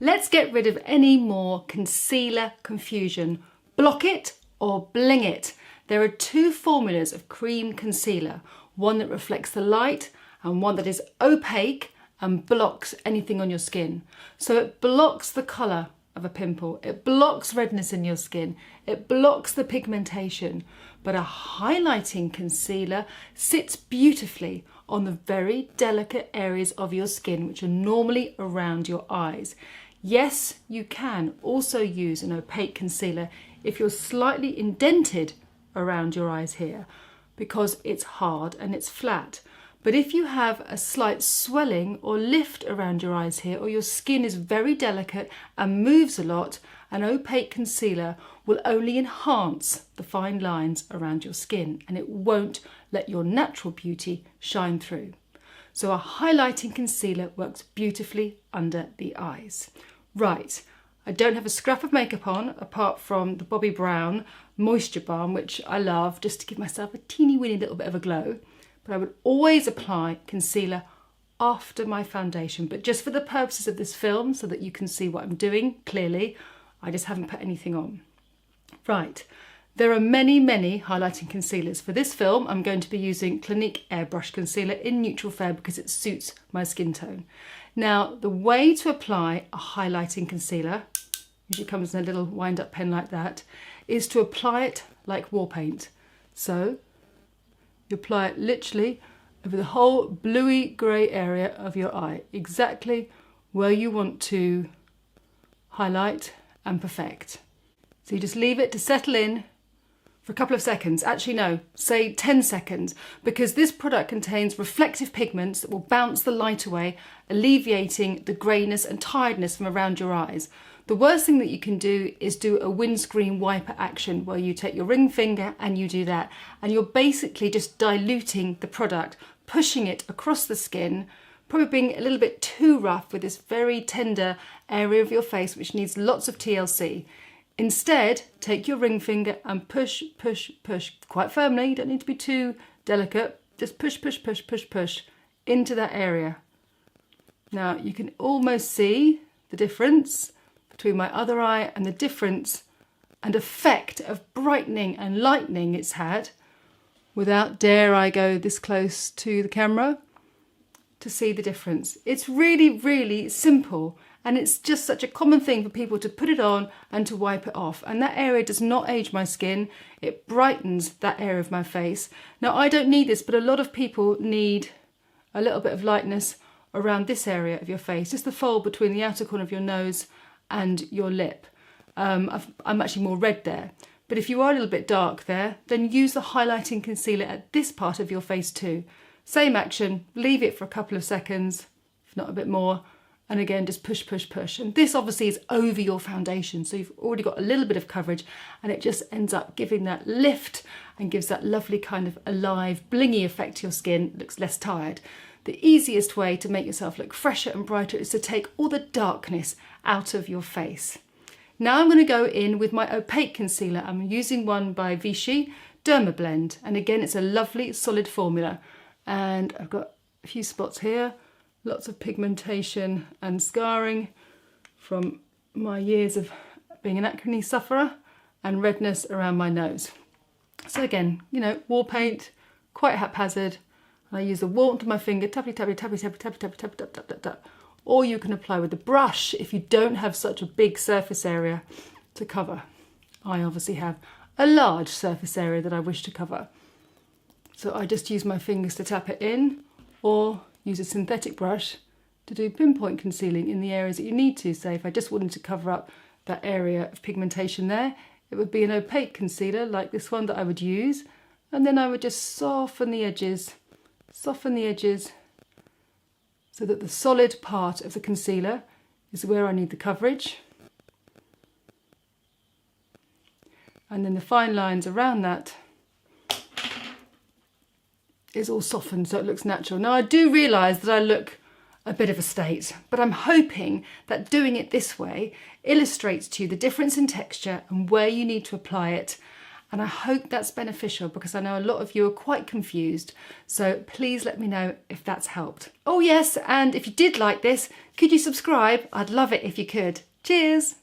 Let's get rid of any more concealer confusion. Block it or bling it. There are two formulas of cream concealer, one that reflects the light and one that is opaque and blocks anything on your skin. So it blocks the colour of a pimple, it blocks redness in your skin, it blocks the pigmentation. But a highlighting concealer sits beautifully on the very delicate areas of your skin, which are normally around your eyes. Yes, you can also use an opaque concealer if you're slightly indented around your eyes here, because it's hard and it's flat. But if you have a slight swelling or lift around your eyes here, or your skin is very delicate and moves a lot, an opaque concealer will only enhance the fine lines around your skin and it won't let your natural beauty shine through. So a highlighting concealer works beautifully under the eyes. Right, I don't have a scrap of makeup on apart from the Bobbi Brown Moisture Balm, which I love just to give myself a teeny weeny little bit of a glow. But I would always apply concealer after my foundation, but just for the purposes of this film so that you can see what I'm doing clearly, I just haven't put anything on. Right, there are many highlighting concealers. For this film, I'm going to be using Clinique Airbrush Concealer in Neutral Fair because it suits my skin tone. Now, the way to apply a highlighting concealer, usually comes in a little wind-up pen like that, is to apply it like war paint. So, you apply it literally over the whole bluey grey area of your eye, exactly where you want to highlight and perfect. So you just leave it to settle in for a couple of seconds. Actually no, say 10 seconds, because this product contains reflective pigments that will bounce the light away, alleviating the greyness and tiredness from around your eyes. The worst thing that you can do is do a windscreen wiper action where you take your ring finger and you do that, and you're basically just diluting the product, pushing it across the skin, probably being a little bit too rough with this very tender area of your face which needs lots of TLC. Instead, take your ring finger and push quite firmly. You don't need to be too delicate. Just push into that area. Now you can almost see the difference between my other eye and the difference and effect of brightening and lightening it's had without, dare I go this close to the camera to see the difference. It's really simple, and it's just such a common thing for people to put it on and to wipe it off, and that area does not age my skin. It brightens that area of my face. Now I don't need this, but a lot of people need a little bit of lightness around this area of your face, just the fold between the outer corner of your nose and your lip. I'm actually more red there, but if you are a little bit dark there, then use the highlighting concealer at this part of your face too. Same action, leave it for a couple of seconds, if not a bit more, and again just push. And this obviously is over your foundation, so you've already got a little bit of coverage, and it just ends up giving that lift and gives that lovely kind of alive, blingy effect to your skin. It looks less tired. The easiest way to make yourself look fresher and brighter is to take all the darkness out of your face. Now I'm going to go in with my opaque concealer. I'm using one by Vichy Derma Blend, and again it's a lovely solid formula, and I've got a few spots here, lots of pigmentation and scarring from my years of being an acne sufferer and redness around my nose. So again, you know, war paint, quite haphazard. I use the warmth of my finger, tappy. Or you can apply with the brush if you don't have such a big surface area to cover. I obviously have a large surface area that I wish to cover. So I just use my fingers to tap it in, or use a synthetic brush to do pinpoint concealing in the areas that you need to. So if I just wanted to cover up that area of pigmentation there, it would be an opaque concealer like this one that I would use, and then I would just soften the edges so that the solid part of the concealer is where I need the coverage, and then the fine lines around that is all softened so it looks natural. Now I do realise that I look a bit of a state, but I'm hoping that doing it this way illustrates to you the difference in texture and where you need to apply it, And I hope that's beneficial because I know a lot of you are quite confused. So please let me know if that's helped. Oh yes, and if you did like this, could you subscribe? I'd love it if you could. Cheers!